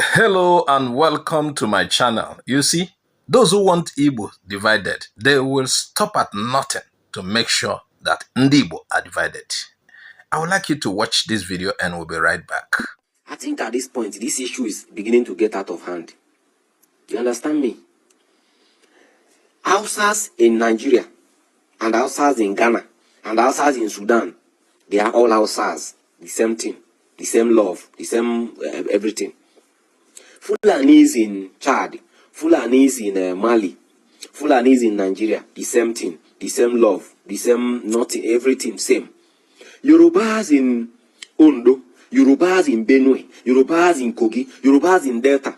Hello and welcome to my channel. You see, those who want Igbo divided, they will stop at nothing to make sure that Ndi Igbo are divided. I would like you to watch this video and we'll be right back. I think at this point, this issue is beginning to get out of hand. You understand me? Hausas in Nigeria, and Hausas in Ghana, and Hausas in Sudan, they are all Hausas. The same thing, the same love, the same everything. Fulanis in Chad, Fulanis in Mali, Fulanis in Nigeria, the same thing, the same love, the same nothing, everything same. Yorubas in Ondo, Yorubas in Benue, Yorubas in Kogi, Yorubas in Delta,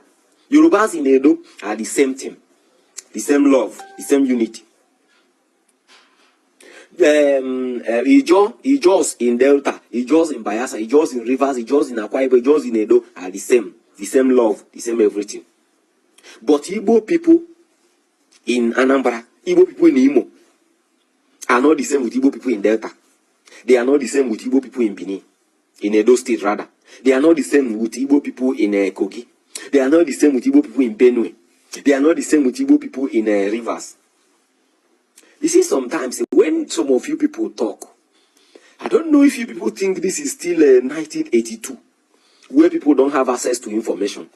Yorubas in Edo are the same thing, the same love, the same unity. Ijos in Delta, Ijos in Bayelsa, Ijos in Rivers, Ijos in Akwa Ibom, Ijos in Edo are the same love, the same everything. But Igbo people in Anambra, Igbo people in Imo are not the same with Igbo people in Delta. They are not the same with Igbo people in Benin, in Edo State rather. They are not the same with Igbo people in Kogi. They are not the same with Igbo people in Benue. They are not the same with Igbo people in Rivers. You see, sometimes when some of you people talk, I don't know if you people think this is still 1982, where people don't have access to information.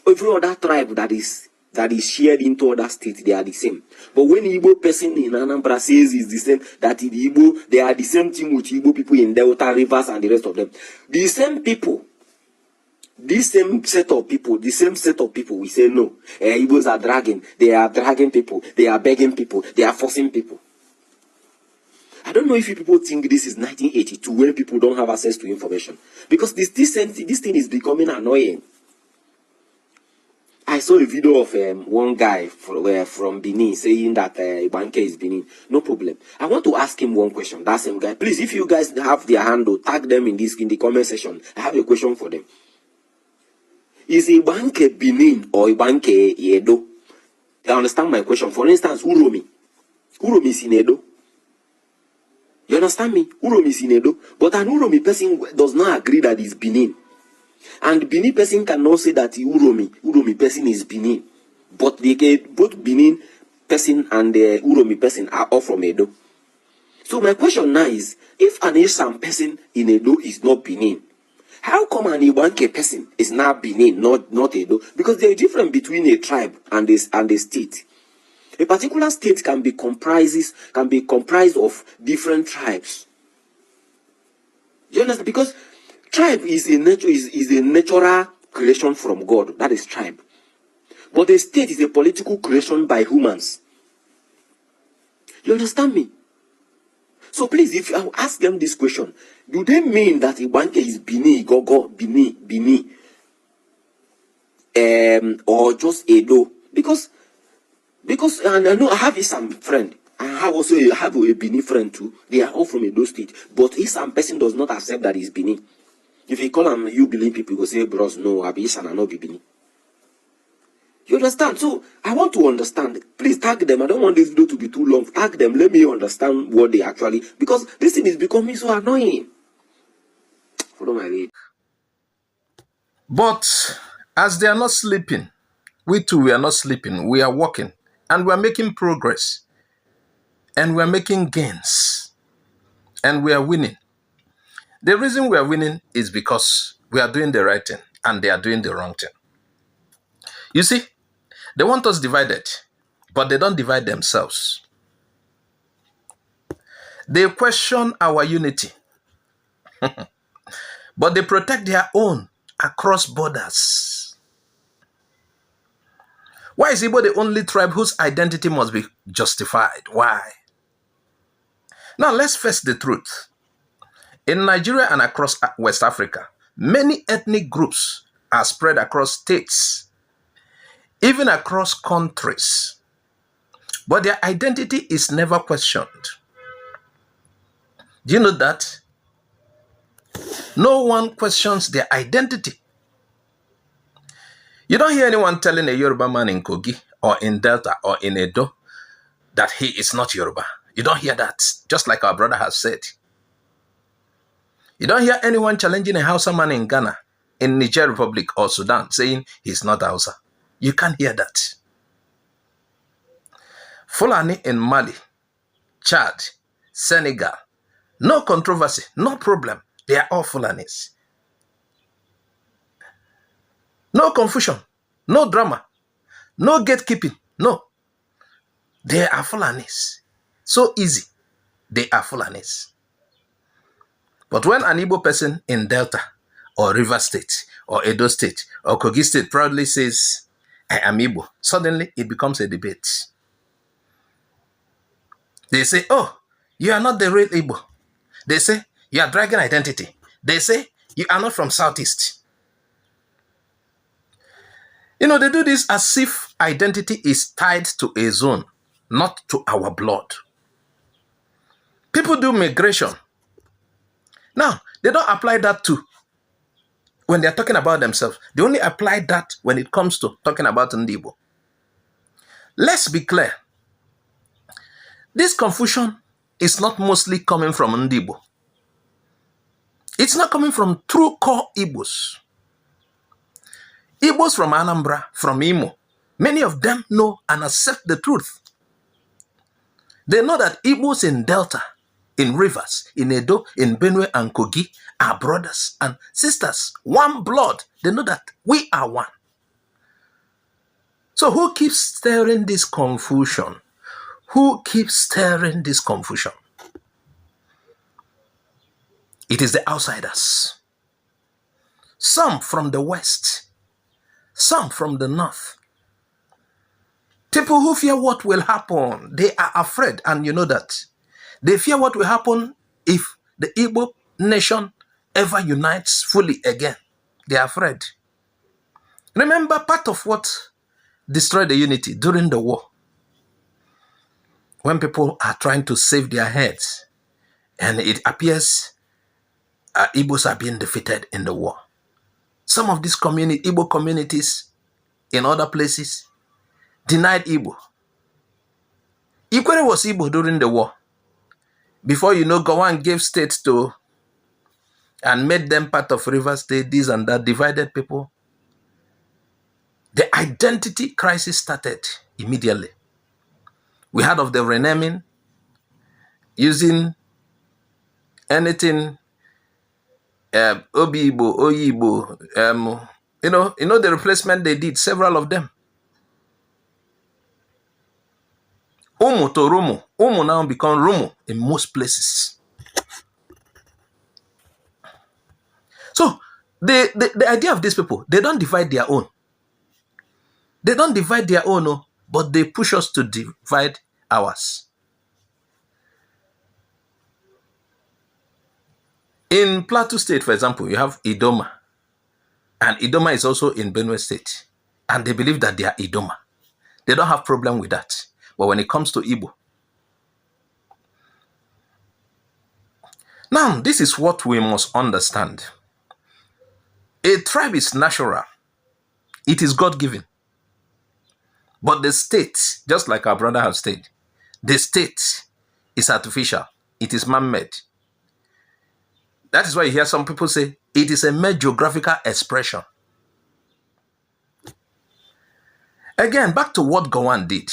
Every other tribe that is shared into other states, they are the same. But when Igbo person in Anambra says is the same, that in Igbo, they are the same thing with Igbo people in Delta, Rivers, and the rest of them. The same people, this same set of people, we say no. Igbos are dragging. They are dragging people. They are begging people. They are forcing people. I don't know if you people think this is 1982 when people don't have access to information. Because this thing is becoming annoying. I saw a video of one guy from Benin saying that Ibanke is Benin. No problem. I want to ask him one question. That same guy. Please, if you guys have their handle, tag them in the comment section. I have a question for them. Is Ibanke Benin or Ibanke Edo? You understand my question? For instance, Uromi. Uromi is in Edo. You understand me? Uromi is in Edo. But an Uromi person does not agree that it's Benin. And Benin person cannot say that Uromi person is Benin. But both Benin person and the Uromi person are all from Edo. So my question now is, if an Isam person in Edo is not Benin, how come an Ibanke person is not Benin, not Edo? Because there is a difference between a tribe and a state. A particular state can be comprised of different tribes. You understand? Because tribe is a natural creation from God. That is tribe. But a state is a political creation by humans. You understand me? So please, if I ask them this question, do they mean that Ibanke is Bini, Gogo, Bini, or just Edo? Because and I know I have some friend. I have a Bini friend too. They are all from Edo State. But if some person does not accept that he's Bini, if you call them, you believe people will say, bros, no, Abi Isan and not Bini. You understand? So I want to understand. Please tag them. I don't want this video to be too long. Tag them. Let me understand what they actually, because this thing is becoming so annoying. Follow my lead. But as they are not sleeping, we too, we are not sleeping. We are working and we are making progress and we are making gains and we are winning. The reason we are winning is because we are doing the right thing and they are doing the wrong thing. You see, they want us divided, but they don't divide themselves. They question our unity, but they protect their own across borders. Why is Igbo the only tribe whose identity must be justified? Why? Now let's face the truth. In Nigeria and across West Africa, many ethnic groups are spread across states, even across countries, but their identity is never questioned. Do you know that? No one questions their identity. You don't hear anyone telling a Yoruba man in Kogi or in Delta or in Edo that he is not Yoruba. You don't hear that, just like our brother has said. You don't hear anyone challenging a Hausa man in Ghana in Niger Republic or Sudan saying he's not Hausa. You can't hear that. Fulani in Mali, Chad, Senegal, no controversy, no problem. They are all Fulanis. No confusion, no drama, no gatekeeping, no. They are Fulanis. So easy. They are Fulanis. But when an Igbo person in Delta or River State or Edo State or Kogi State proudly says, I am Igbo, suddenly it becomes a debate. They say, oh, you are not the real Igbo. They say, you are dragging identity. They say, you are not from Southeast. You know, they do this as if identity is tied to a zone, not to our blood. People do migration. Now, they don't apply that to when they're talking about themselves. They only apply that when it comes to talking about Ndibo. Let's be clear. This confusion is not mostly coming from Ndibo. It's not coming from true core Igbos. Igbos from Anambra, from Imo, many of them know and accept the truth. They know that Igbos in Delta, in Rivers, in Edo, in Benue and Kogi are brothers and sisters, one blood. They know that we are one. So who keeps stirring this confusion? Who keeps stirring this confusion? It is the outsiders. Some from the west, some from the north. People who fear what will happen, they are afraid, and you know that. They fear what will happen if the Igbo nation ever unites fully again. They are afraid. Remember, part of what destroyed the unity during the war, when people are trying to save their heads, and it appears Igbos are being defeated in the war. Some of these Igbo communities in other places denied Igbo. Ikwere was Igbo during the war. Before you know, Gowon gave states to and made them part of River State, this and that, divided people. The identity crisis started immediately. We heard of the renaming, using anything, Obi-Igbo, Oyi-Igbo, you know the replacement they did, several of them. Umu to Rumu. Umu now become Rumu in most places. So the idea of these people, they don't divide their own. They don't divide their own, no, but they push us to divide ours. In Plateau State, for example, you have Idoma. And Idoma is also in Benue State. And they believe that they are Idoma. They don't have problem with that. But when it comes to Igbo. Now, this is what we must understand. A tribe is natural. It is God-given. But the state, just like our brother has said, the state is artificial. It is man-made. That is why you hear some people say, it is a mere geographical expression. Again, back to what Gowon did.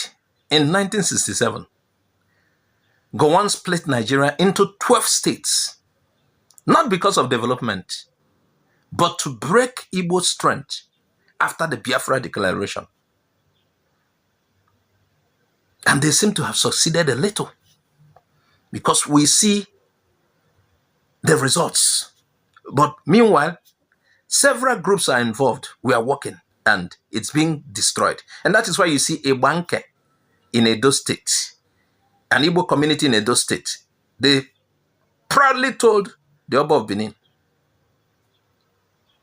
In 1967, Gowon split Nigeria into 12 states. Not because of development, but to break Igbo's strength after the Biafra declaration. And they seem to have succeeded a little, because we see the results. But meanwhile, several groups are involved. We are working and it's being destroyed. And that is why you see a Banke in Edo State, an Igbo community in Edo State. They proudly told the Oba of Benin,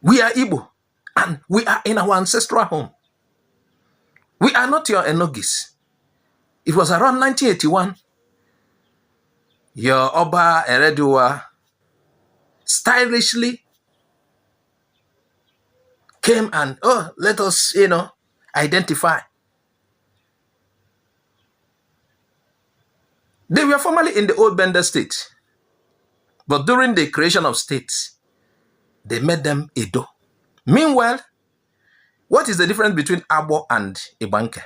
we are Igbo and we are in our ancestral home. We are not your Enogis. It was around 1981. Your Oba Eredua stylishly came and, let us, identify. They were formerly in the old Bender state. But during the creation of states, they made them Edo. Meanwhile, what is the difference between Abo and Ibanke?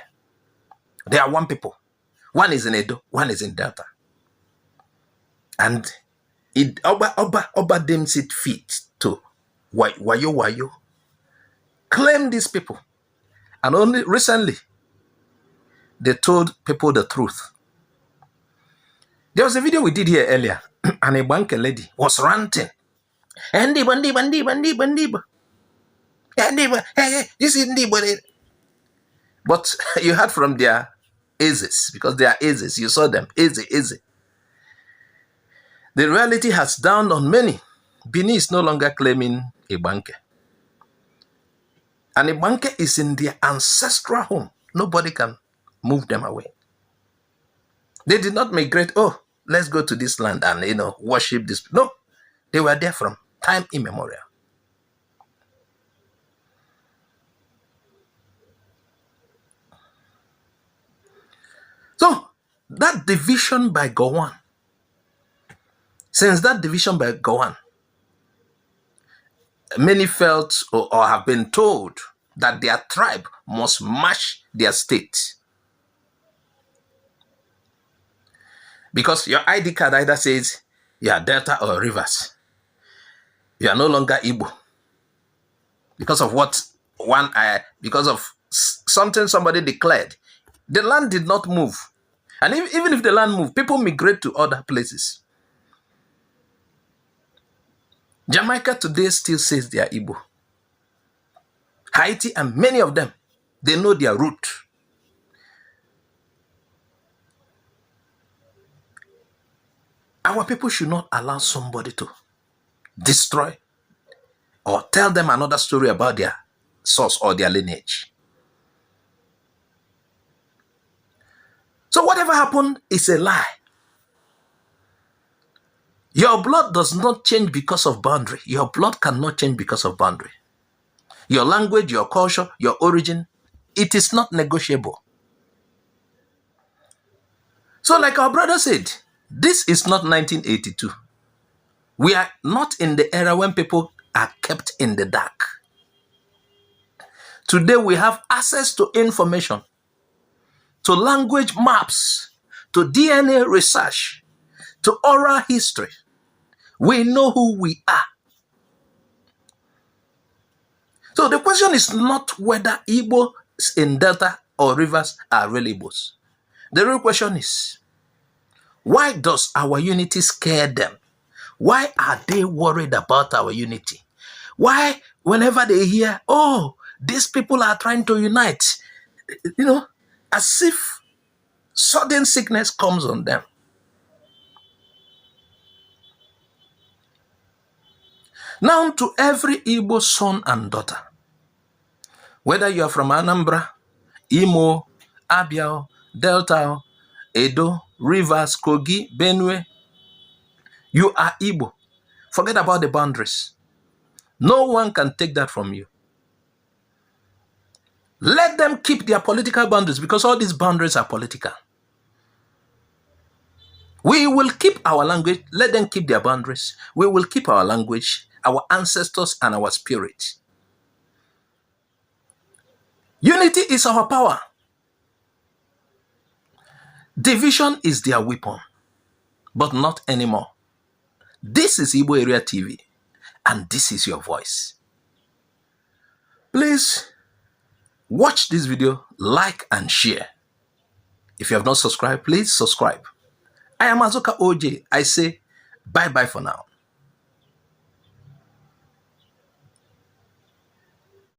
They are one people. One is in Edo, one is in Delta. And Oba deems it fit to wayo claim these people. And only recently, they told people the truth. There was a video we did here earlier, and a banker lady was ranting. But you heard from their aces, because they are aces. You saw them, easy. The reality has dawned on many. Bini is no longer claiming a banker. And a banker is in their ancestral home. Nobody can move them away. They did not migrate, oh, let's go to this land and, worship this. No, they were there from time immemorial. So, that division by Gowon, since that division by Gowon, many felt or have been told that their tribe must match their state. Because your ID card either says you are Delta or Rivers. You are no longer Igbo. Because of because of something somebody declared. The land did not move. And even if the land moved, people migrate to other places. Jamaica today still says they are Igbo. Haiti and many of them, they know their root. Our people should not allow somebody to destroy or tell them another story about their source or their lineage. So whatever happened is a lie. Your blood does not change because of boundary. Your blood cannot change because of boundary. Your language, your culture, your origin, it is not negotiable. So like our brother said, this is not 1982. We are not in the era when people are kept in the dark. Today we have access to information, to language maps, to DNA research, to oral history. We know who we are. So the question is not whether Igbos in Delta or Rivers are really Igbos. The real question is, why does our unity scare them? Why are they worried about our unity? Why, whenever they hear, oh, these people are trying to unite, as if sudden sickness comes on them. Now to every Igbo son and daughter, whether you are from Anambra, Imo, Abia, Delta, Edo, Rivers, Kogi, Benue, you are Igbo. Forget about the boundaries. No one can take that from you. Let them keep their political boundaries, because all these boundaries are political. We will keep our language. Let them keep their boundaries. We will keep our language, our ancestors, and our spirit. Unity is our power. Division is their weapon, but not anymore. This is Igbo Area TV, and this is your voice. Please watch this video, like and share. If you have not subscribed, please subscribe. I am Azuka OJ. I say bye-bye for now.